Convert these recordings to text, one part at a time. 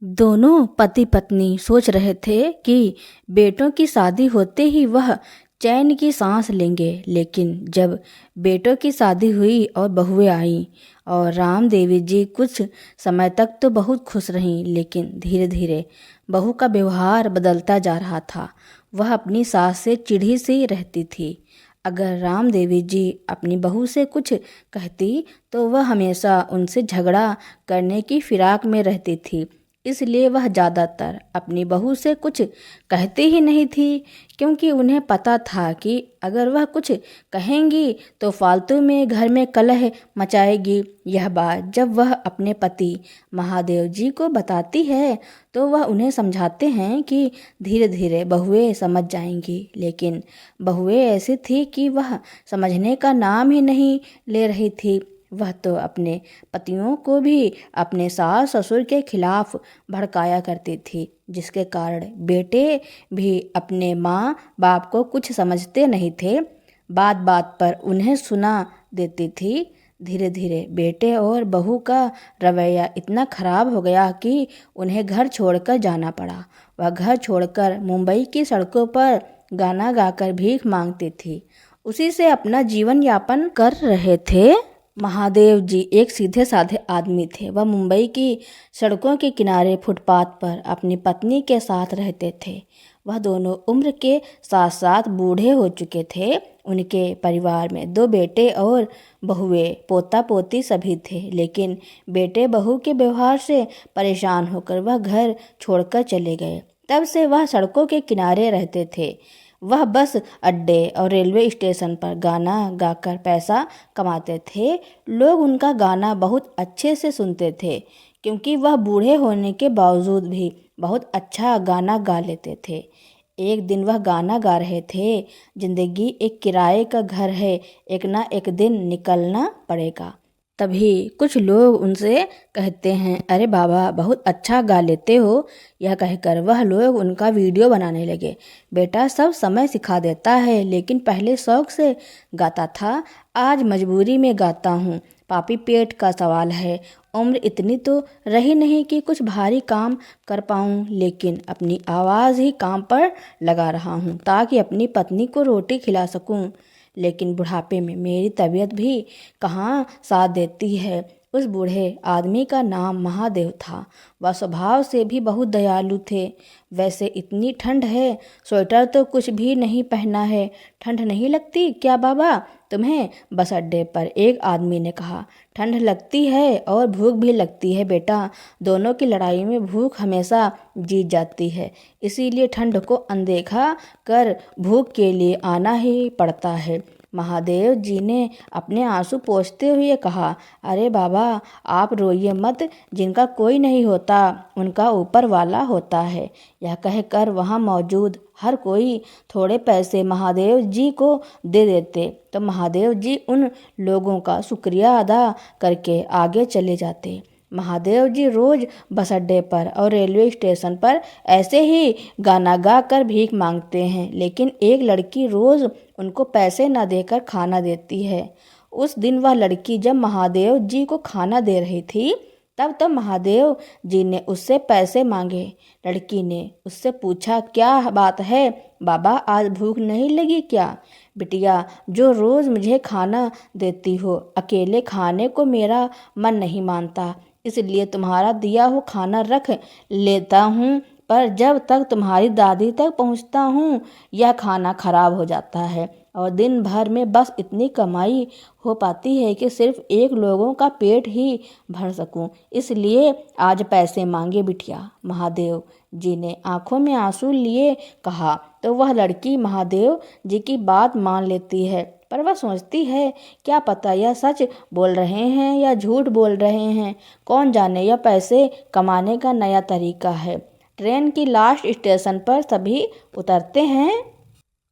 दोनों पति पत्नी सोच रहे थे कि बेटों की शादी होते ही वह चैन की सांस लेंगे, लेकिन जब बेटों की शादी हुई और बहुएं आईं और राम देवी जी कुछ समय तक तो बहुत खुश रहीं, लेकिन धीरे धीरे बहू का व्यवहार बदलता जा रहा था। वह अपनी सास से चिढ़ी सी रहती थी। अगर राम देवी जी अपनी बहू से कुछ कहती तो वह हमेशा उनसे झगड़ा करने की फिराक में रहती थी। इसलिए वह ज़्यादातर अपनी बहू से कुछ कहती ही नहीं थी, क्योंकि उन्हें पता था कि अगर वह कुछ कहेंगी तो फालतू में घर में कलह मचाएगी। यह बात जब वह अपने पति महादेव जी को बताती है तो वह उन्हें समझाते हैं कि धीरे धीरे बहुएं समझ जाएंगी, लेकिन बहुएं ऐसी थी कि वह समझने का नाम ही नहीं ले रही थी। वह तो अपने पतियों को भी अपने सास ससुर के खिलाफ भड़काया करती थी, जिसके कारण बेटे भी अपने माँ बाप को कुछ समझते नहीं थे, बात बात पर उन्हें सुना देती थी। धीरे धीरे बेटे और बहू का रवैया इतना खराब हो गया कि उन्हें घर छोड़कर जाना पड़ा। वह घर छोड़कर मुंबई की सड़कों पर गाना गाकर भीख मांगती थी। उसी से अपना जीवन यापन कर रहे थे। महादेव जी एक सीधे साधे आदमी थे। वह मुंबई की सड़कों के किनारे फुटपाथ पर अपनी पत्नी के साथ रहते थे। वह दोनों उम्र के साथ साथ बूढ़े हो चुके थे। उनके परिवार में 2 बेटे और बहुएं, पोता पोती सभी थे, लेकिन बेटे बहू के व्यवहार से परेशान होकर वह घर छोड़कर चले गए। तब से वह सड़कों के किनारे रहते थे। वह बस अड्डे और रेलवे स्टेशन पर गाना गाकर पैसा कमाते थे। लोग उनका गाना बहुत अच्छे से सुनते थे, क्योंकि वह बूढ़े होने के बावजूद भी बहुत अच्छा गाना गा लेते थे। एक दिन वह गाना गा रहे थे, जिंदगी एक किराए का घर है, एक ना एक दिन निकलना पड़ेगा। तभी कुछ लोग उनसे कहते हैं, अरे बाबा बहुत अच्छा गा लेते हो। यह कहकर वह लोग उनका वीडियो बनाने लगे। बेटा सब समय सिखा देता है, लेकिन पहले शौक से गाता था, आज मजबूरी में गाता हूँ। पापी पेट का सवाल है। उम्र इतनी तो रही नहीं कि कुछ भारी काम कर पाऊँ, लेकिन अपनी आवाज़ ही काम पर लगा रहा हूँ ताकि अपनी पत्नी को रोटी खिला सकूँ। लेकिन बुढ़ापे में मेरी तबीयत भी कहाँ साथ देती है। उस बूढ़े आदमी का नाम महादेव था। वह स्वभाव से भी बहुत दयालु थे। वैसे इतनी ठंड है, स्वेटर तो कुछ भी नहीं पहना है। ठंड नहीं लगती क्या बाबा तुम्हें? बस अड्डे पर एक आदमी ने कहा। ठंड लगती है और भूख भी लगती है बेटा। दोनों की लड़ाई में भूख हमेशा जीत जाती है, इसीलिए ठंड को अनदेखा कर भूख के लिए आना ही पड़ता है। महादेव जी ने अपने आंसू पोंछते हुए कहा, अरे बाबा आप रोइए मत, जिनका कोई नहीं होता उनका ऊपर वाला होता है। यह कहकर वहाँ मौजूद हर कोई थोड़े पैसे महादेव जी को दे देते तो महादेव जी उन लोगों का शुक्रिया अदा करके आगे चले जाते। महादेव जी रोज बस अड्डे पर और रेलवे स्टेशन पर ऐसे ही गाना गा कर भीख मांगते हैं, लेकिन एक लड़की रोज उनको पैसे न देकर खाना देती है। उस दिन वह लड़की जब महादेव जी को खाना दे रही थी, तब महादेव जी ने उससे पैसे मांगे। लड़की ने उससे पूछा, क्या बात है बाबा, आज भूख नहीं लगी क्या? बिटिया, जो रोज मुझे खाना देती हो, अकेले खाने को मेरा मन नहीं मानता, इसलिए तुम्हारा दिया हुआ खाना रख लेता हूँ, पर जब तक तुम्हारी दादी तक पहुँचता हूँ यह खाना खराब हो जाता है और दिन भर में बस इतनी कमाई हो पाती है कि सिर्फ एक लोगों का पेट ही भर सकूं, इसलिए आज पैसे मांगे बिटिया। महादेव जी ने आंखों में आंसू लिए कहा तो वह लड़की महादेव जी की बात मान लेती है, पर वह सोचती है क्या पता यह सच बोल रहे हैं या झूठ बोल रहे हैं, कौन जाने, यह पैसे कमाने का नया तरीका है। ट्रेन की लास्ट स्टेशन पर सभी उतरते हैं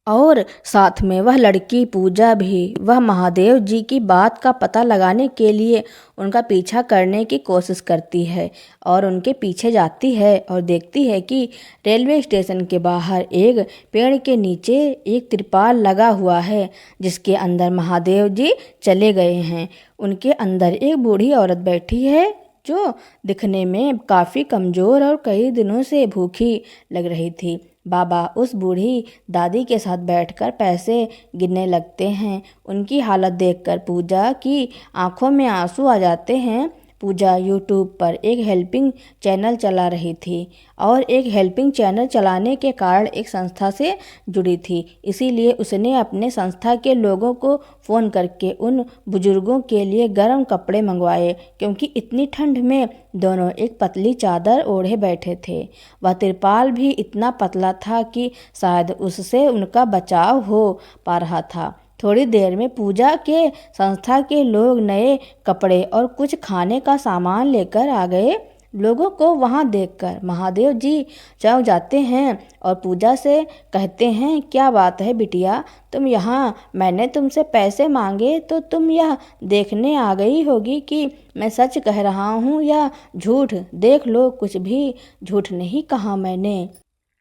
और साथ में वह लड़की पूजा भी। वह महादेव जी की बात का पता लगाने के लिए उनका पीछा करने की कोशिश करती है और उनके पीछे जाती है और देखती है कि रेलवे स्टेशन के बाहर एक पेड़ के नीचे एक तिरपाल लगा हुआ है, जिसके अंदर महादेव जी चले गए हैं। उनके अंदर एक बूढ़ी औरत बैठी है जो दिखने में काफ़ी कमज़ोर और कई दिनों से भूखी लग रही थी। बाबा उस बूढ़ी दादी के साथ बैठकर पैसे गिनने लगते हैं। उनकी हालत देखकर पूजा की आंखों में आंसू आ जाते हैं। पूजा यूट्यूब पर एक हेल्पिंग चैनल चला रही थी और एक हेल्पिंग चैनल चलाने के कारण एक संस्था से जुड़ी थी। इसीलिए उसने अपने संस्था के लोगों को फ़ोन करके उन बुजुर्गों के लिए गर्म कपड़े मंगवाए, क्योंकि इतनी ठंड में दोनों एक पतली चादर ओढ़े बैठे थे। वह तिरपाल भी इतना पतला था कि शायद उससे उनका बचाव हो पा रहा था। थोड़ी देर में पूजा के संस्था के लोग नए कपड़े और कुछ खाने का सामान लेकर आ गए। लोगों को वहां देखकर महादेव जी चौंक जाते हैं और पूजा से कहते हैं, क्या बात है बिटिया, तुम यहाँ? मैंने तुमसे पैसे मांगे तो तुम यह देखने आ गई होगी कि मैं सच कह रहा हूँ या झूठ। देख लो, कुछ भी झूठ नहीं कहा मैंने।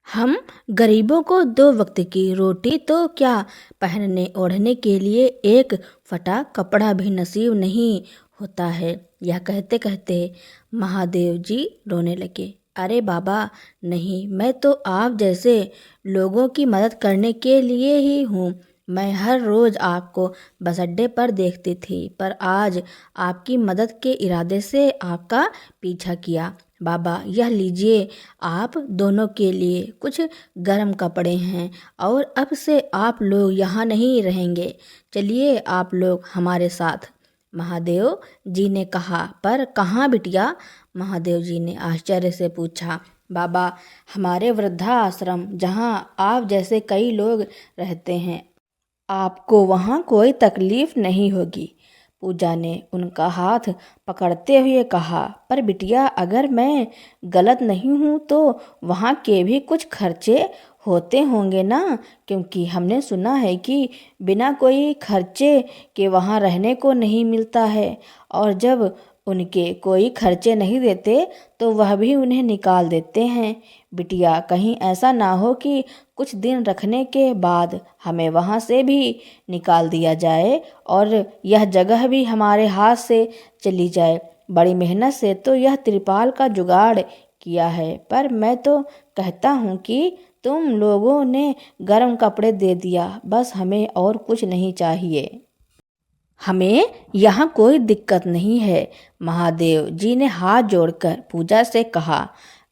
हम गरीबों को 2 वक्त की रोटी तो क्या, पहनने ओढ़ने के लिए एक फटा कपड़ा भी नसीब नहीं होता है। यह कहते कहते महादेव जी रोने लगे। अरे बाबा नहीं, मैं तो आप जैसे लोगों की मदद करने के लिए ही हूँ। मैं हर रोज़ आपको बस अड्डे पर देखती थी, पर आज आपकी मदद के इरादे से आपका पीछा किया। बाबा यह लीजिए, आप दोनों के लिए कुछ गर्म कपड़े हैं और अब से आप लोग यहाँ नहीं रहेंगे। चलिए आप लोग हमारे साथ। महादेव जी ने कहा, पर कहाँ बिटिया? महादेव जी ने आश्चर्य से पूछा। बाबा, हमारे वृद्धाश्रम, जहाँ आप जैसे कई लोग रहते हैं। आपको वहाँ कोई तकलीफ नहीं होगी। पूजा ने उनका हाथ पकड़ते हुए कहा, पर बिटिया अगर मैं गलत नहीं हूँ तो वहाँ के भी कुछ खर्चे होते होंगे ना, क्योंकि हमने सुना है कि बिना कोई खर्चे के वहाँ रहने को नहीं मिलता है, और जब उनके कोई खर्चे नहीं देते तो वह भी उन्हें निकाल देते हैं। बिटिया कहीं ऐसा ना हो कि कुछ दिन रखने के बाद हमें वहाँ से भी निकाल दिया जाए और यह जगह भी हमारे हाथ से चली जाए। बड़ी मेहनत से तो यह त्रिपाल का जुगाड़ किया है, पर मैं तो कहता हूँ कि तुम लोगों ने गर्म कपड़े दे दिया, बस हमें और कुछ नहीं चाहिए। हमें यहाँ कोई दिक्कत नहीं है। महादेव जी ने हाथ जोड़कर पूजा से कहा,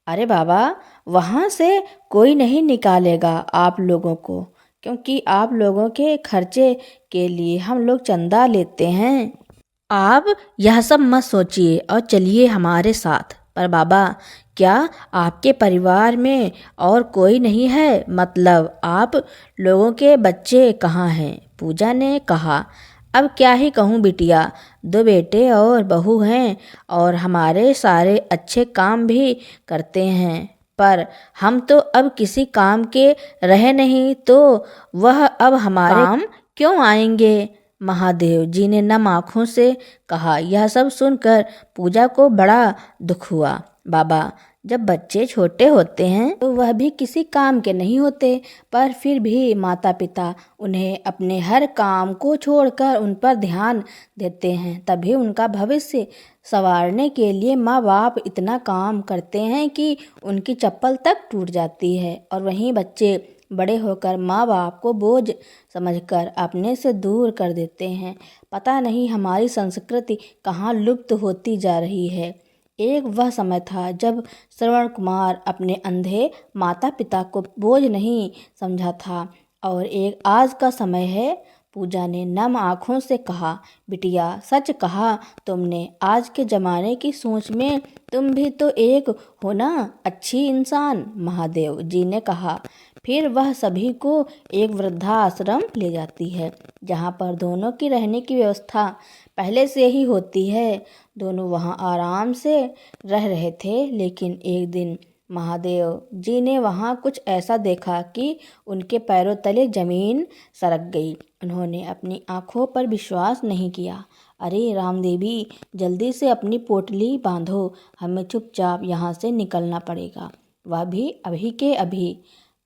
अरे बाबा, वहाँ से कोई नहीं निकालेगा आप लोगों को, क्योंकि आप लोगों के खर्चे के लिए हम लोग चंदा लेते हैं। आप यह सब मत सोचिए और चलिए हमारे साथ। पर बाबा, क्या आपके परिवार में और कोई नहीं है? मतलब आप लोगों के बच्चे कहाँ हैं? पूजा ने कहा, अब क्या ही कहूँ बिटिया, 2 बेटे और बहू हैं और हमारे सारे अच्छे काम भी करते हैं, पर हम तो अब किसी काम के रहे नहीं, तो वह अब हमारे काम क्यों आएंगे? महादेव जी ने नम आँखों से कहा। यह सब सुनकर पूजा को बड़ा दुख हुआ। बाबा, जब बच्चे छोटे होते हैं तो वह भी किसी काम के नहीं होते, पर फिर भी माता पिता उन्हें अपने हर काम को छोड़कर उन पर ध्यान देते हैं। तभी उनका भविष्य संवारने के लिए माँ बाप इतना काम करते हैं कि उनकी चप्पल तक टूट जाती है, और वहीं बच्चे बड़े होकर माँ बाप को बोझ समझकर अपने से दूर कर देते हैं। पता नहीं हमारी संस्कृति कहाँ लुप्त होती जा रही है। एक वह समय था जब श्रवण कुमार अपने अंधे माता पिता को बोझ नहीं समझा था, और एक आज का समय है। पूजा ने नम आँखों से कहा, बिटिया सच कहा तुमने। आज के ज़माने की सोच में तुम भी तो एक हो ना, अच्छी इंसान। महादेव जी ने कहा। फिर वह सभी को एक वृद्धाश्रम ले जाती है, जहाँ पर दोनों की रहने की व्यवस्था पहले से ही होती है। दोनों वहाँ आराम से रह रहे थे, लेकिन एक दिन महादेव जी ने वहाँ कुछ ऐसा देखा कि उनके पैरों तले जमीन सरक गई। उन्होंने अपनी आंखों पर विश्वास नहीं किया। अरे रामदेवी, जल्दी से अपनी पोटली बांधो, हमें चुपचाप यहाँ से निकलना पड़ेगा, वह भी अभी के अभी।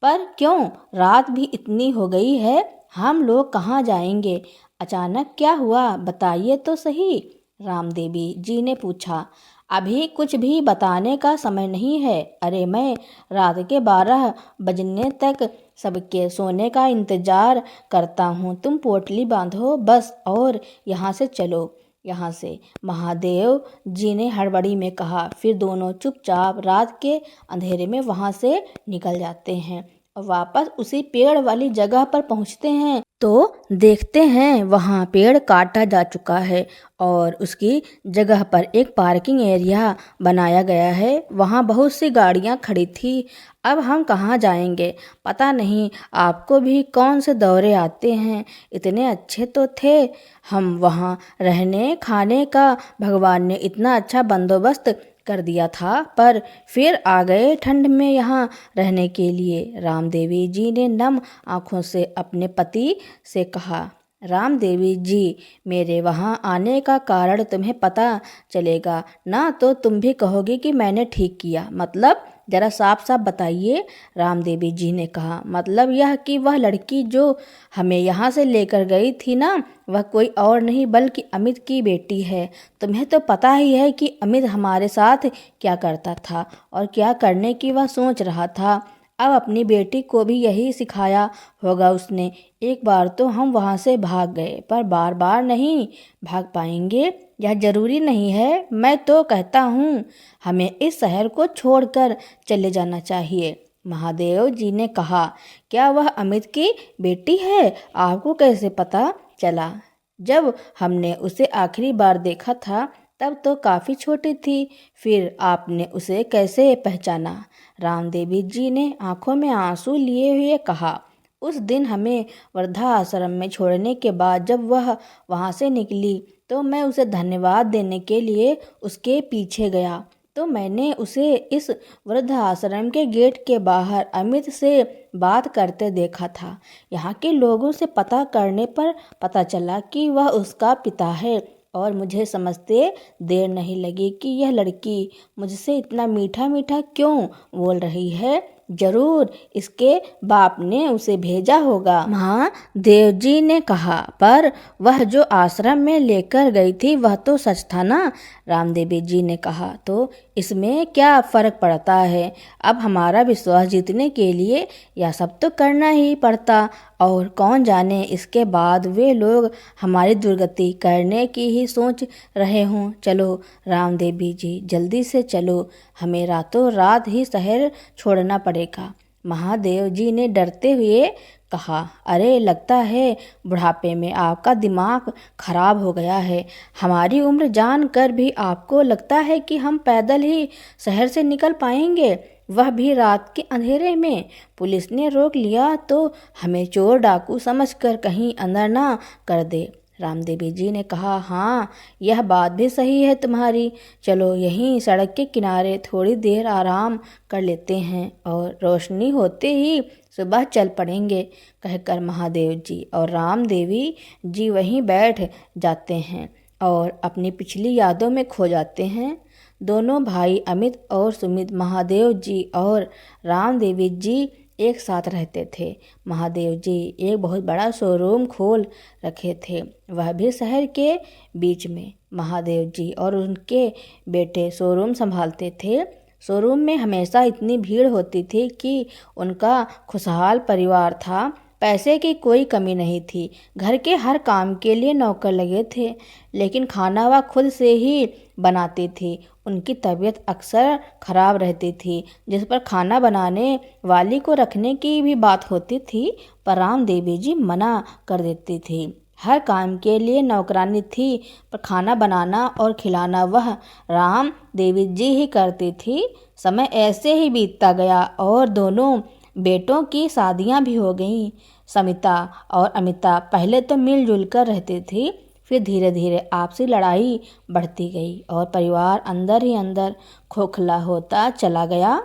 पर क्यों? रात भी इतनी हो गई है, हम लोग कहाँ जाएंगे? अचानक क्या हुआ, बताइए तो सही, रामदेवी जी ने पूछा। अभी कुछ भी बताने का समय नहीं है। अरे मैं रात के 12 बजने तक सबके सोने का इंतजार करता हूँ। तुम पोटली बांधो बस और यहाँ से चलो, यहाँ से, महादेव जी ने हड़बड़ी में कहा। फिर दोनों चुपचाप रात के अंधेरे में वहाँ से निकल जाते हैं और वापस उसी पेड़ वाली जगह पर पहुँचते हैं तो देखते हैं वहाँ पेड़ काटा जा चुका है और उसकी जगह पर एक पार्किंग एरिया बनाया गया है। वहाँ बहुत सी गाड़ियाँ खड़ी थी। अब हम कहाँ जाएंगे? पता नहीं आपको भी कौन से दौरे आते हैं। इतने अच्छे तो थे हम, वहाँ रहने खाने का भगवान ने इतना अच्छा बंदोबस्त कर दिया था, पर फिर आ गए ठंड में यहाँ रहने के लिए। रामदेवी जी ने नम आंखों से अपने पति से कहा। रामदेवी जी, मेरे वहाँ आने का कारण तुम्हें पता चलेगा ना तो तुम भी कहोगे कि मैंने ठीक किया। मतलब जरा साफ साफ बताइए, रामदेवी जी ने कहा। मतलब यह कि वह लड़की जो हमें यहाँ से लेकर गई थी ना, वह कोई और नहीं बल्कि अमित की बेटी है। तुम्हें तो पता ही है कि अमित हमारे साथ क्या करता था और क्या करने की वह सोच रहा था। अब अपनी बेटी को भी यही सिखाया होगा उसने। एक बार तो हम वहाँ से भाग गए, पर बार बार नहीं भाग पाएंगे, यह जरूरी नहीं है। मैं तो कहता हूँ हमें इस शहर को छोड़कर चले जाना चाहिए। महादेव जी ने कहा। क्या वह अमित की बेटी है? आपको कैसे पता चला? जब हमने उसे आखिरी बार देखा था तब तो काफ़ी छोटी थी, फिर आपने उसे कैसे पहचाना? रामदेवी जी ने आंखों में आंसू लिए हुए कहा। उस दिन हमें वृद्धाश्रम में छोड़ने के बाद जब वह वहाँ से निकली तो मैं उसे धन्यवाद देने के लिए उसके पीछे गया तो मैंने उसे इस वृद्धाश्रम के गेट के बाहर अमित से बात करते देखा था। यहाँ के लोगों से पता करने पर पता चला कि वह उसका पिता है और मुझे समझते देर नहीं लगी कि यह लड़की मुझसे इतना मीठा मीठा क्यों बोल रही है। जरूर इसके बाप ने उसे भेजा होगा, महादेव जी ने कहा। पर वह जो आश्रम में लेकर गई थी वह तो सच था ना? रामदेवी जी ने कहा। तो इसमें क्या फर्क पड़ता है? अब हमारा विश्वास जीतने के लिए यह सब तो करना ही पड़ता, और कौन जाने इसके बाद वे लोग हमारी दुर्गति करने की ही सोच रहे हों। चलो रामदेवी जी, जल्दी से चलो, हमें रातों रात ही शहर छोड़ना पड़ेगा। महादेव जी ने डरते हुए कहा। अरे लगता है बुढ़ापे में आपका दिमाग खराब हो गया है। हमारी उम्र जान कर भी आपको लगता है कि हम पैदल ही शहर से निकल पाएंगे, वह भी रात के अंधेरे में? पुलिस ने रोक लिया तो हमें चोर डाकू समझकर कहीं अंदर ना कर दे। रामदेवी जी ने कहा। हाँ, यह बात भी सही है तुम्हारी। चलो यहीं सड़क के किनारे थोड़ी देर आराम कर लेते हैं और रोशनी होते ही सुबह चल पड़ेंगे, कहकर महादेव जी और रामदेवी जी वहीं बैठ जाते हैं और अपनी पिछली यादों में खो जाते हैं। दोनों भाई अमित और सुमित महादेव जी और रामदेवी जी एक साथ रहते थे। महादेव जी एक बहुत बड़ा शोरूम खोल रखे थे, वह भी शहर के बीच में। महादेव जी और उनके बेटे शोरूम संभालते थे। शोरूम में हमेशा इतनी भीड़ होती थी कि उनका खुशहाल परिवार था। पैसे की कोई कमी नहीं थी। घर के हर काम के लिए नौकर लगे थे, लेकिन खाना वह खुद से ही बनाती थी। उनकी तबीयत अक्सर खराब रहती थी, जिस पर खाना बनाने वाली को रखने की भी बात होती थी, पर रामदेवी जी मना कर देती थी। हर काम के लिए नौकरानी थी, पर खाना बनाना और खिलाना वह राम देवी जी ही करती थी। समय ऐसे ही बीतता गया और दोनों बेटों की शादियां भी हो गईं। समिता और अमिता पहले तो मिलजुल कर रहती थी, फिर धीरे धीरे आपसी लड़ाई बढ़ती गई और परिवार अंदर ही अंदर खोखला होता चला गया।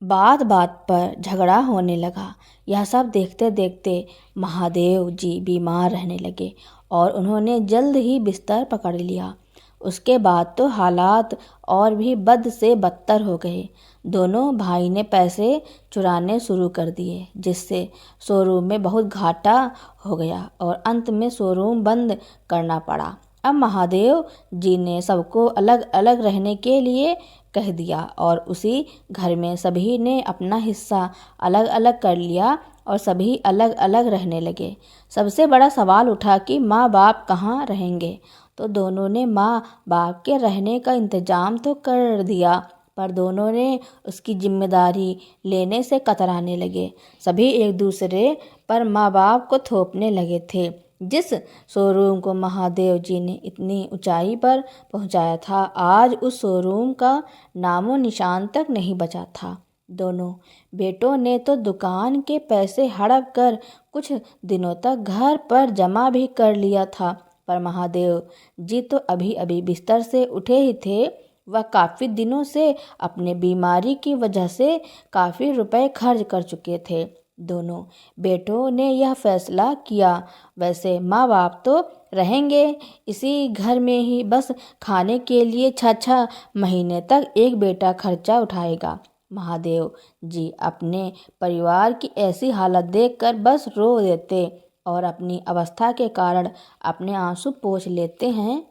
बात बात पर झगड़ा होने लगा। यह सब देखते देखते महादेव जी बीमार रहने लगे और उन्होंने जल्द ही बिस्तर पकड़ लिया। उसके बाद तो हालात और भी बद से बदतर हो गए। दोनों भाई ने पैसे चुराने शुरू कर दिए, जिससे शोरूम में बहुत घाटा हो गया और अंत में शोरूम बंद करना पड़ा। अब महादेव जी ने सबको अलग अलग रहने के लिए कह दिया और उसी घर में सभी ने अपना हिस्सा अलग अलग कर लिया और सभी अलग अलग रहने लगे। सबसे बड़ा सवाल उठा कि माँ बाप कहाँ रहेंगे। तो दोनों ने माँ बाप के रहने का इंतजाम तो कर दिया, पर दोनों ने उसकी जिम्मेदारी लेने से कतराने लगे। सभी एक दूसरे पर माँ बाप को थोपने लगे थे। जिस शोरूम को महादेव जी ने इतनी ऊंचाई पर पहुंचाया था, आज उस शोरूम का नामो निशान तक नहीं बचा था। दोनों बेटों ने तो दुकान के पैसे हड़प कर कुछ दिनों तक घर पर जमा भी कर लिया था, पर महादेव जी तो अभी अभी बिस्तर से उठे ही थे। वह काफ़ी दिनों से अपने बीमारी की वजह से काफ़ी रुपए खर्च कर चुके थे। दोनों बेटों ने यह फैसला किया, वैसे माँ बाप तो रहेंगे इसी घर में ही, बस खाने के लिए 6-6 महीने तक एक बेटा खर्चा उठाएगा। महादेव जी अपने परिवार की ऐसी हालत देखकर बस रो देते और अपनी अवस्था के कारण अपने आंसू पोंछ लेते हैं।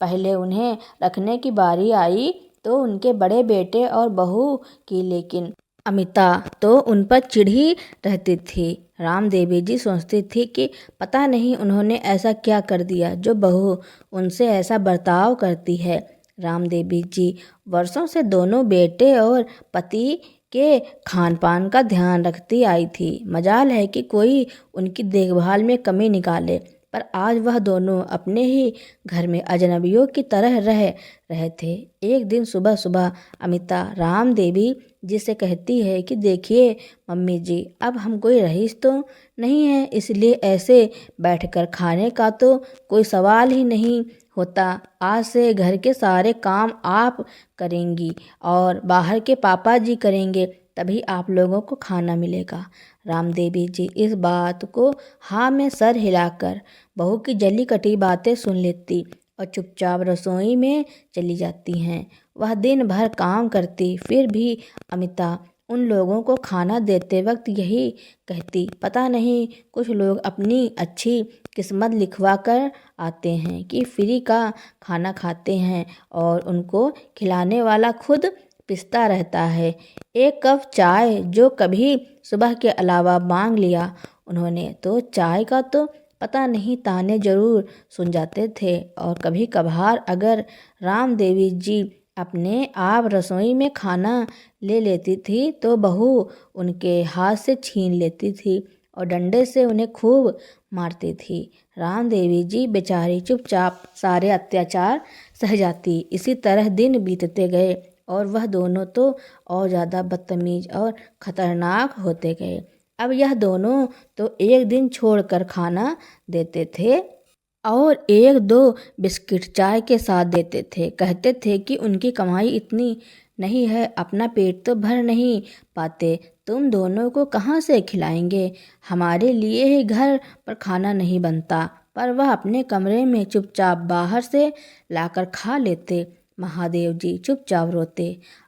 पहले उन्हें रखने की बारी आई तो उनके बड़े बेटे और बहू की, लेकिन अमिता तो उन पर चिढ़ी रहती थी। राम देवी जी सोचती थी कि पता नहीं उन्होंने ऐसा क्या कर दिया जो बहू उनसे ऐसा बर्ताव करती है। राम देवी जी वर्षों से दोनों बेटे और पति के खान पान का ध्यान रखती आई थी। मजाल है कि कोई उनकी देखभाल में कमी निकाले, पर आज वह दोनों अपने ही घर में अजनबियों की तरह रह रहे थे। एक दिन सुबह सुबह अमिता राम देवी जी से कहती है कि देखिए मम्मी जी, अब हम कोई रईस तो नहीं है, इसलिए ऐसे बैठकर खाने का तो कोई सवाल ही नहीं होता। आज से घर के सारे काम आप करेंगी और बाहर के पापा जी करेंगे, तभी आप लोगों को खाना मिलेगा। राम देवी जी इस बात को हाँ में सर हिलाकर बहू की जली कटी बातें सुन लेती और चुपचाप रसोई में चली जाती हैं। वह दिन भर काम करती, फिर भी अमिता उन लोगों को खाना देते वक्त यही कहती, पता नहीं कुछ लोग अपनी अच्छी किस्मत लिखवा कर आते हैं कि फ्री का खाना खाते हैं और उनको खिलाने वाला खुद पिसता रहता है। एक कप चाय जो कभी सुबह के अलावा मांग लिया उन्होंने तो चाय का तो पता नहीं ताने जरूर सुन जाते थे। और कभी कभार अगर राम देवी जी अपने आप रसोई में खाना ले लेती थी तो बहू उनके हाथ से छीन लेती थी और डंडे से उन्हें खूब मारती थी। राम देवी जी बेचारी चुपचाप सारे अत्याचार सह जाती। इसी तरह दिन बीतते गए और वह दोनों तो और ज़्यादा बदतमीज और ख़तरनाक होते गए। अब यह दोनों तो एक दिन छोड़कर खाना देते थे और 1-2 बिस्किट चाय के साथ देते थे। कहते थे कि उनकी कमाई इतनी नहीं है, अपना पेट तो भर नहीं पाते, तुम दोनों को कहाँ से खिलाएंगे, हमारे लिए ही घर पर खाना नहीं बनता। पर वह अपने कमरे में चुपचाप बाहर से लाकर खा लेते। महादेव जी चुपचाप रोते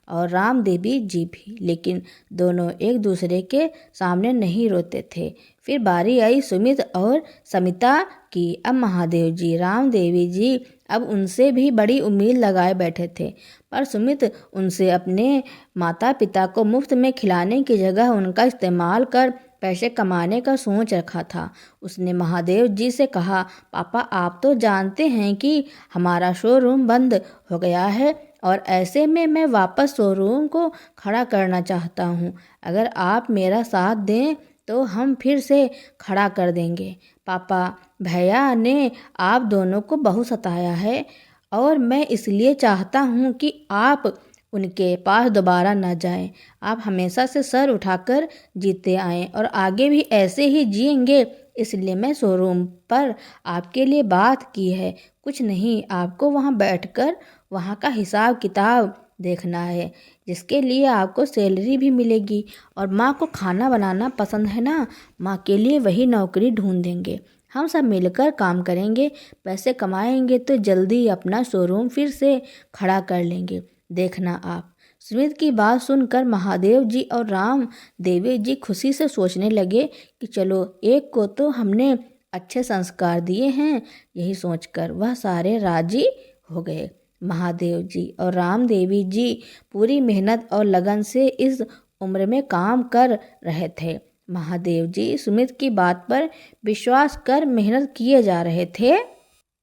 और राम देवी जी भी, लेकिन दोनों एक दूसरे के सामने नहीं रोते थे। फिर बारी आई सुमित और समिता की। अब महादेव जी राम देवी जी अब उनसे भी बड़ी उम्मीद लगाए बैठे थे, पर सुमित उनसे अपने माता पिता को मुफ्त में खिलाने की जगह उनका इस्तेमाल कर पैसे कमाने का सोच रखा था। उसने महादेव जी से कहा, पापा आप तो जानते हैं कि हमारा शोरूम बंद हो गया है और ऐसे में मैं वापस शोरूम को खड़ा करना चाहता हूँ। अगर आप मेरा साथ दें तो हम फिर से खड़ा कर देंगे। पापा, भैया ने आप दोनों को बहुत सताया है और मैं इसलिए चाहता हूँ कि आप उनके पास दोबारा न जाएं। आप हमेशा से सर उठाकर जीते आएं और आगे भी ऐसे ही जिएंगे, इसलिए मैं शोरूम पर आपके लिए बात की है। कुछ नहीं, आपको वहाँ बैठकर वहाँ का हिसाब किताब देखना है, जिसके लिए आपको सैलरी भी मिलेगी। और माँ को खाना बनाना पसंद है ना, माँ के लिए वही नौकरी ढूंढ देंगे। हम सब मिलकर काम करेंगे, पैसे कमाएंगे तो जल्दी अपना शोरूम फिर से खड़ा कर लेंगे, देखना आप। सुमित की बात सुनकर महादेव जी और राम देवी जी खुशी से सोचने लगे कि चलो एक को तो हमने अच्छे संस्कार दिए हैं। यही सोचकर वह सारे राजी हो गए। महादेव जी और राम देवी जी पूरी मेहनत और लगन से इस उम्र में काम कर रहे थे। महादेव जी सुमित की बात पर विश्वास कर मेहनत किए जा रहे थे।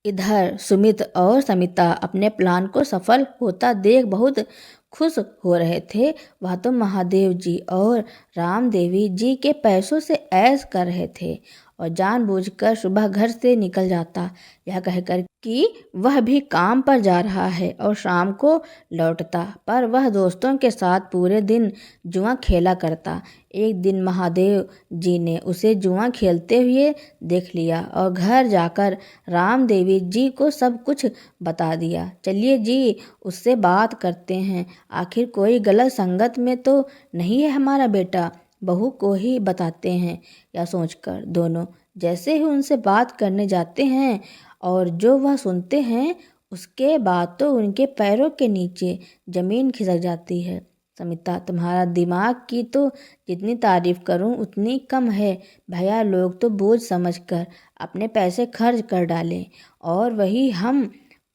इधर सुमित और समिता अपने प्लान को सफल होता देख बहुत खुश हो रहे थे। वह तो महादेव जी और राम देवी जी के पैसों से ऐश कर रहे थे और जानबूझकर सुबह घर से निकल जाता, यह कहकर कि वह भी काम पर जा रहा है और शाम को लौटता। पर वह दोस्तों के साथ पूरे दिन जुआ खेला करता। एक दिन महादेव जी ने उसे जुआ खेलते हुए देख लिया और घर जाकर राम देवी जी को सब कुछ बता दिया। चलिए जी, उससे बात करते हैं, आखिर कोई गलत संगत में तो नहीं है हमारा बेटा, बहू को ही बताते हैं। यह सोचकर दोनों जैसे ही उनसे बात करने जाते हैं और जो वह सुनते हैं उसके बाद तो उनके पैरों के नीचे जमीन खिसक जाती है। समिता, तुम्हारा दिमाग की तो जितनी तारीफ करूं उतनी कम है। भैया लोग तो बोझ समझकर अपने पैसे खर्च कर डालें और वही हम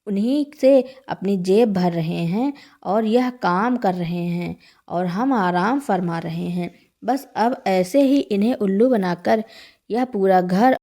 उन्हीं से अपनी जेब भर रहे हैं और यह काम कर रहे हैं और हम आराम फरमा रहे हैं। बस अब ऐसे ही इन्हें उल्लू बनाकर यह पूरा घर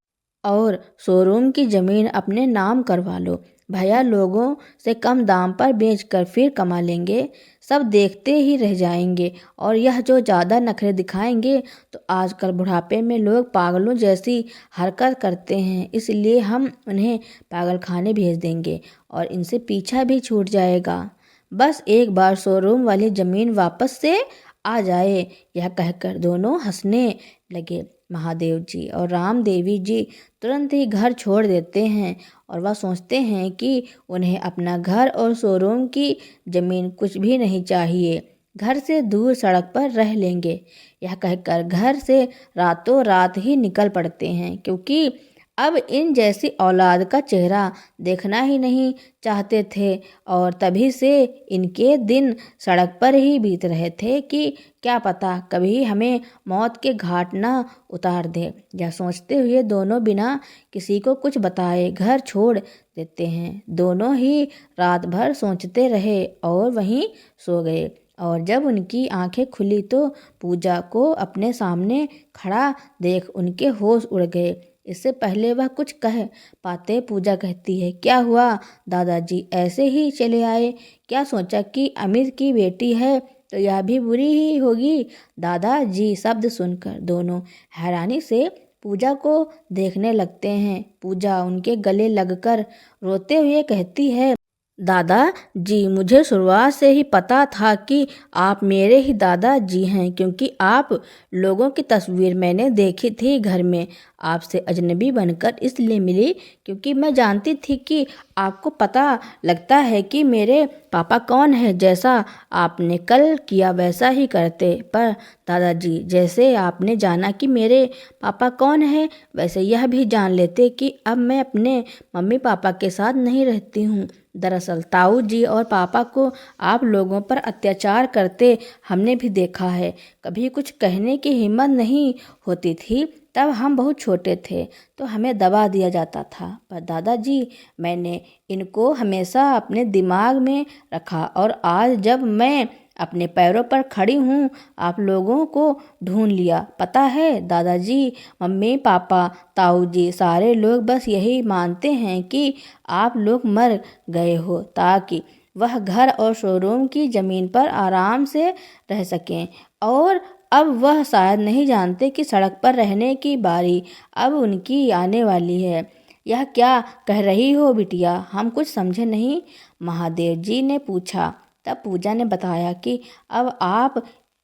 और शोरूम की ज़मीन अपने नाम करवा लो। भैया लोगों से कम दाम पर बेचकर फिर कमा लेंगे, सब देखते ही रह जाएंगे। और यह जो ज़्यादा नखरे दिखाएंगे तो आजकल बुढ़ापे में लोग पागलों जैसी हरकत करते हैं, इसलिए हम उन्हें पागलखाने भेज देंगे और इनसे पीछा भी छूट जाएगा। बस एक बार शोरूम वाली ज़मीन वापस से आ जाए। यह कहकर दोनों हंसने लगे। महादेव जी और राम देवी जी तुरंत ही घर छोड़ देते हैं और वह सोचते हैं कि उन्हें अपना घर और शोरूम की ज़मीन कुछ भी नहीं चाहिए, घर से दूर सड़क पर रह लेंगे। यह कहकर घर से रातों रात ही निकल पड़ते हैं, क्योंकि अब इन जैसी औलाद का चेहरा देखना ही नहीं चाहते थे और तभी से इनके दिन सड़क पर ही बीत रहे थे कि क्या पता कभी हमें मौत के घाट ना उतार दे। यह सोचते हुए दोनों बिना किसी को कुछ बताए घर छोड़ देते हैं। दोनों ही रात भर सोचते रहे और वहीं सो गए और जब उनकी आंखें खुली तो पूजा को अपने सामने खड़ा देख उनके होश उड़ गए। इससे पहले वह कुछ कह पाते पूजा कहती है, क्या हुआ दादाजी, ऐसे ही चले आए? क्या सोचा कि अमीर की बेटी है तो यह भी बुरी ही होगी? दादाजी शब्द सुनकर दोनों हैरानी से पूजा को देखने लगते हैं। पूजा उनके गले लगकर रोते हुए कहती है, दादा जी, मुझे शुरुआत से ही पता था कि आप मेरे ही दादा जी हैं, क्योंकि आप लोगों की तस्वीर मैंने देखी थी घर में। आपसे अजनबी बनकर इसलिए मिली क्योंकि मैं जानती थी कि आपको पता लगता है कि मेरे पापा कौन है। जैसा आपने कल किया वैसा ही करते। पर दादाजी, जैसे आपने जाना कि मेरे पापा कौन है, वैसे यह भी जान लेते कि अब मैं अपने मम्मी पापा के साथ नहीं रहती हूँ। दरअसल ताऊ जी और पापा को आप लोगों पर अत्याचार करते हमने भी देखा है। कभी कुछ कहने की हिम्मत नहीं होती थी। तब हम बहुत छोटे थे तो हमें दबा दिया जाता था। पर दादाजी, मैंने इनको हमेशा अपने दिमाग में रखा और आज जब मैं अपने पैरों पर खड़ी हूँ आप लोगों को ढूंढ लिया। पता है दादाजी, मम्मी पापा ताऊ जी सारे लोग बस यही मानते हैं कि आप लोग मर गए हो ताकि वह घर और शोरूम की ज़मीन पर आराम से रह सकें। और अब वह शायद नहीं जानते कि सड़क पर रहने की बारी अब उनकी आने वाली है। यह क्या कह रही हो बिटिया, हम कुछ समझे नहीं, महादेव जी ने पूछा। तब पूजा ने बताया कि अब आप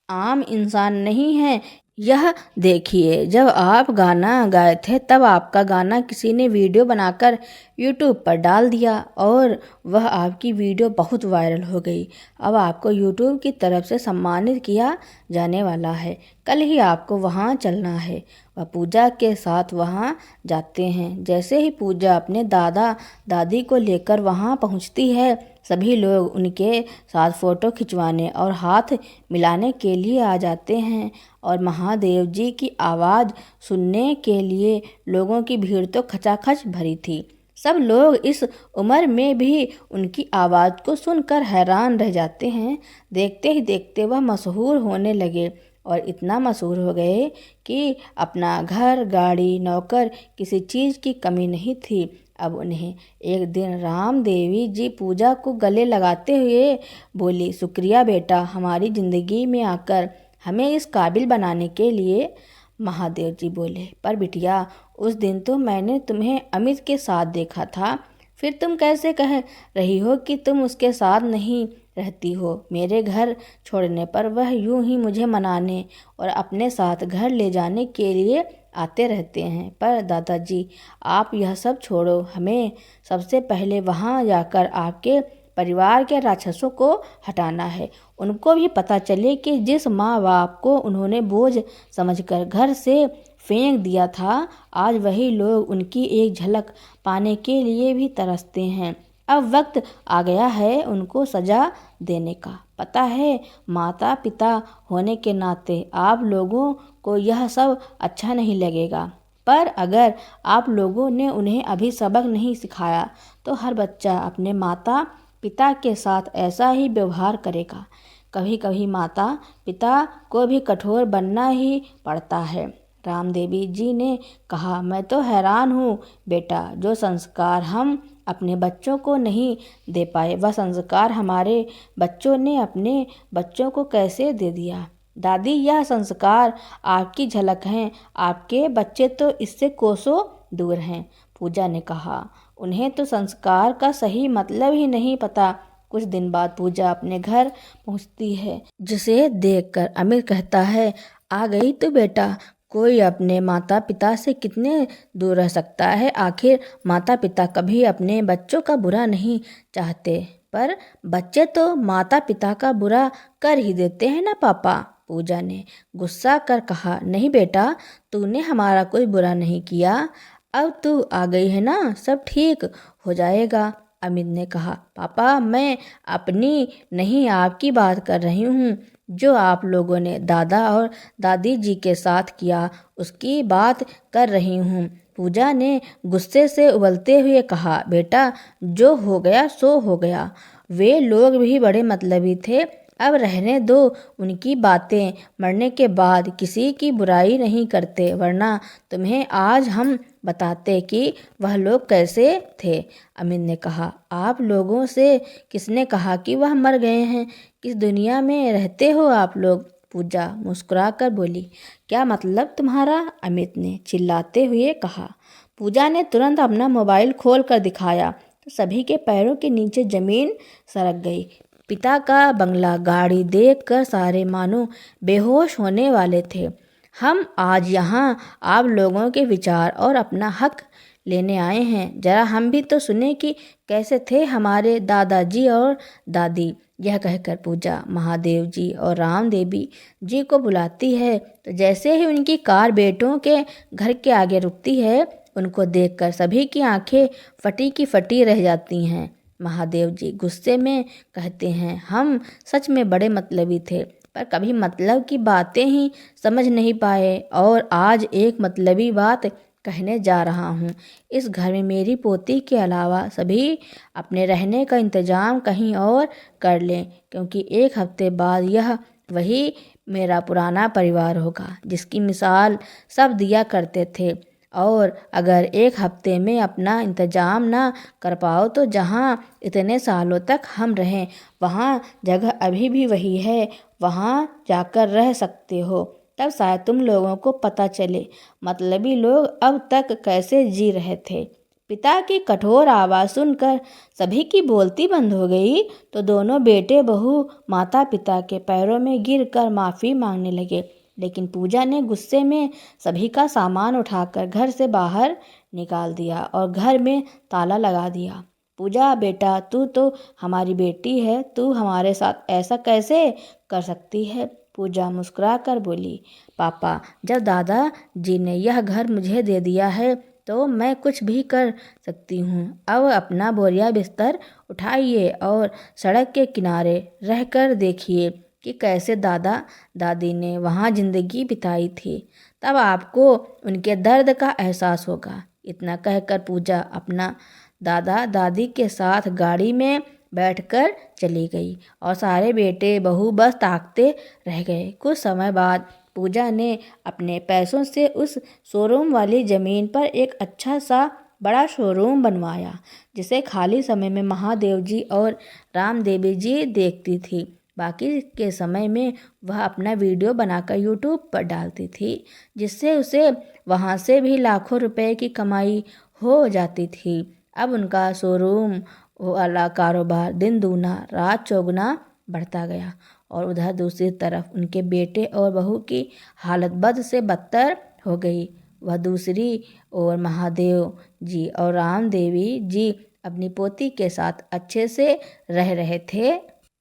आम इंसान नहीं हैं। यह देखिए, जब आप गाना गाए थे तब आपका गाना किसी ने वीडियो बनाकर यूट्यूब पर डाल दिया और वह आपकी वीडियो बहुत वायरल हो गई। अब आपको यूट्यूब की तरफ से सम्मानित किया जाने वाला है। कल ही आपको वहां चलना है। वह पूजा के साथ वहां जाते हैं। जैसे ही पूजा अपने दादा दादी को लेकर वहां पहुंचती है सभी लोग उनके साथ फ़ोटो खिंचवाने और हाथ मिलाने के लिए आ जाते हैं और महादेव जी की आवाज़ सुनने के लिए लोगों की भीड़ तो खचाखच भरी थी। सब लोग इस उम्र में भी उनकी आवाज़ को सुनकर हैरान रह जाते हैं। देखते ही देखते वह मशहूर होने लगे और इतना मशहूर हो गए कि अपना घर, गाड़ी, नौकर, किसी चीज़ की कमी नहीं थी। अब उन्हें एक दिन राम देवी जी पूजा को गले लगाते हुए बोली, शुक्रिया बेटा, हमारी ज़िंदगी में आकर हमें इस काबिल बनाने के लिए। महादेव जी बोले, पर बिटिया, उस दिन तो मैंने तुम्हें अमित के साथ देखा था, फिर तुम कैसे कह रही हो कि तुम उसके साथ नहीं रहती हो? मेरे घर छोड़ने पर वह यूं ही मुझे मनाने और अपने साथ घर ले जाने के लिए आते रहते हैं। पर दादाजी, आप यह सब छोड़ो, हमें सबसे पहले वहाँ जाकर आपके परिवार के राक्षसों को हटाना है। उनको भी पता चले कि जिस माँ बाप को उन्होंने बोझ समझकर घर से फेंक दिया था, आज वही लोग उनकी एक झलक पाने के लिए भी तरसते हैं। अब वक्त आ गया है उनको सजा देने का। पता है, माता पिता होने के नाते आप लोगों को यह सब अच्छा नहीं लगेगा, पर अगर आप लोगों ने उन्हें अभी सबक नहीं सिखाया तो हर बच्चा अपने माता पिता के साथ ऐसा ही व्यवहार करेगा। कभी कभी माता पिता को भी कठोर बनना ही पड़ता है। रामदेवी जी ने कहा, मैं तो हैरान हूँ बेटा, जो संस्कार हम अपने बच्चों को नहीं दे पाए, वह संस्कार हमारे बच्चों ने अपने बच्चों को कैसे दे दिया। दादी, यह संस्कार आपकी झलक हैं, आपके बच्चे तो इससे कोसों दूर हैं। पूजा ने कहा, उन्हें तो संस्कार का सही मतलब ही नहीं पता। कुछ दिन बाद पूजा अपने घर पहुंचती है, जिसे देखकर अमित कहता है, आ गई तो बेटा। कोई अपने माता पिता से कितने दूर रह सकता है? आखिर माता पिता कभी अपने बच्चों का बुरा नहीं चाहते, पर बच्चे तो माता पिता का बुरा कर ही देते हैं ना पापा। पूजा ने गुस्सा कर कहा, नहीं बेटा, तूने हमारा कोई बुरा नहीं किया। अब तू आ गई है ना, सब ठीक हो जाएगा। अमित ने कहा, पापा, मैं अपनी नहीं आपकी बात कर रही हूँ। जो आप लोगों ने दादा और दादी जी के साथ किया उसकी बात कर रही हूँ। पूजा ने गुस्से से उबलते हुए कहा, बेटा, जो हो गया सो हो गया। वे लोग भी बड़े मतलबी थे, अब रहने दो उनकी बातें। मरने के बाद किसी की बुराई नहीं करते, वरना तुम्हें आज हम बताते कि वह लोग कैसे थे। अमित ने कहा, आप लोगों से किसने कहा कि वह मर गए हैं? किस दुनिया में रहते हो आप लोग? पूजा मुस्कुराकर बोली, क्या मतलब तुम्हारा? अमित ने चिल्लाते हुए कहा। पूजा ने तुरंत अपना मोबाइल खोल कर दिखाया तो सभी के पैरों के नीचे जमीन सरक गई। पिता का बंगला, गाड़ी देखकर सारे मानो बेहोश होने वाले थे। हम आज यहाँ आप लोगों के विचार और अपना हक लेने आए हैं। जरा हम भी तो सुने कि कैसे थे हमारे दादाजी और दादी। यह कहकर पूजा महादेव जी और राम देवी जी को बुलाती है तो जैसे ही उनकी कार बेटों के घर के आगे रुकती है, उनको देखकर सभी की आंखें फटी की फटी रह जाती हैं। महादेव जी गुस्से में कहते हैं, हम सच में बड़े मतलबी थे, पर कभी मतलब की बातें ही समझ नहीं पाए, और आज एक मतलबी बात कहने जा रहा हूँ। इस घर में मेरी पोती के अलावा सभी अपने रहने का इंतजाम कहीं और कर लें, क्योंकि एक हफ्ते बाद यह वही मेरा पुराना परिवार होगा जिसकी मिसाल सब दिया करते थे। और अगर एक हफ्ते में अपना इंतजाम ना कर पाओ तो जहाँ इतने सालों तक हम रहें वहाँ जगह अभी भी वही है, वहाँ जाकर रह सकते हो। तब शायद तुम लोगों को पता चले मतलबी लोग अब तक कैसे जी रहे थे। पिता की कठोर आवाज़ सुनकर सभी की बोलती बंद हो गई तो दोनों बेटे बहू माता पिता के पैरों में गिरकर माफ़ी मांगने लगे। लेकिन पूजा ने गुस्से में सभी का सामान उठाकर घर से बाहर निकाल दिया और घर में ताला लगा दिया। पूजा बेटा, तू तो हमारी बेटी है, तू हमारे साथ ऐसा कैसे कर सकती है? पूजा मुस्कुरा कर बोली, पापा, जब दादा जी ने यह घर मुझे दे दिया है तो मैं कुछ भी कर सकती हूँ। अब अपना बोरिया बिस्तर उठाइए और सड़क के किनारे रहकर देखिए कि कैसे दादा दादी ने वहाँ जिंदगी बिताई थी। तब आपको उनके दर्द का एहसास होगा। इतना कहकर पूजा अपना दादा दादी के साथ गाड़ी में बैठकर चली गई और सारे बेटे बहू बस ताकते रह गए। कुछ समय बाद पूजा ने अपने पैसों से उस शोरूम वाली ज़मीन पर एक अच्छा सा बड़ा शोरूम बनवाया, जिसे खाली समय में महादेव जी और राम देवी जी देखती थी। बाकी के समय में वह अपना वीडियो बनाकर यूट्यूब पर डालती थी, जिससे उसे वहाँ से भी लाखों रुपए की कमाई हो जाती थी। अब उनका शोरूम वाला कारोबार दिन दूना रात चौगुना बढ़ता गया और उधर दूसरी तरफ उनके बेटे और बहू की हालत बद से बदतर हो गई। वह दूसरी ओर महादेव जी और राम देवी जी अपनी पोती के साथ अच्छे से रह रहे थे।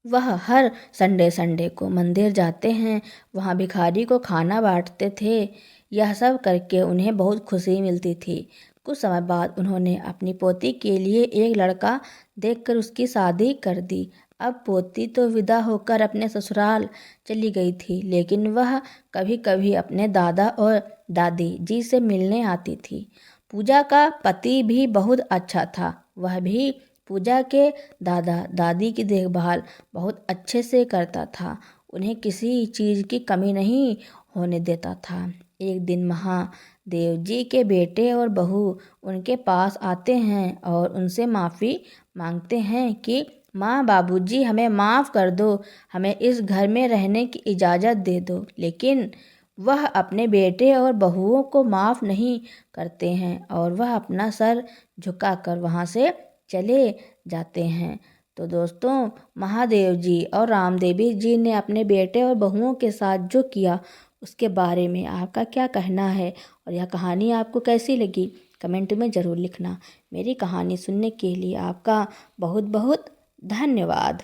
वह हर संडे को मंदिर जाते हैं, वहाँ भिखारी को खाना बांटते थे। यह सब करके उन्हें बहुत खुशी मिलती थी। कुछ समय बाद उन्होंने अपनी पोती के लिए एक लड़का देखकर उसकी शादी कर दी। अब पोती तो विदा होकर अपने ससुराल चली गई थी, लेकिन वह कभी कभी अपने दादा और दादी जी से मिलने आती थी। पूजा का पति भी बहुत अच्छा था। वह भी पूजा के दादा दादी की देखभाल बहुत अच्छे से करता था, उन्हें किसी चीज़ की कमी नहीं होने देता था। एक दिन महादेव जी के बेटे और बहू उनके पास आते हैं और उनसे माफ़ी मांगते हैं कि माँ बाबूजी हमें माफ़ कर दो, हमें इस घर में रहने की इजाज़त दे दो। लेकिन वह अपने बेटे और बहुओं को माफ़ नहीं करते हैं और वह अपना सर झुकाकर वहाँ से चले जाते हैं। तो दोस्तों, महादेव जी और रामदेवी जी ने अपने बेटे और बहुओं के साथ जो किया उसके बारे में आपका क्या कहना है और यह कहानी आपको कैसी लगी, कमेंट में ज़रूर लिखना। मेरी कहानी सुनने के लिए आपका बहुत बहुत धन्यवाद।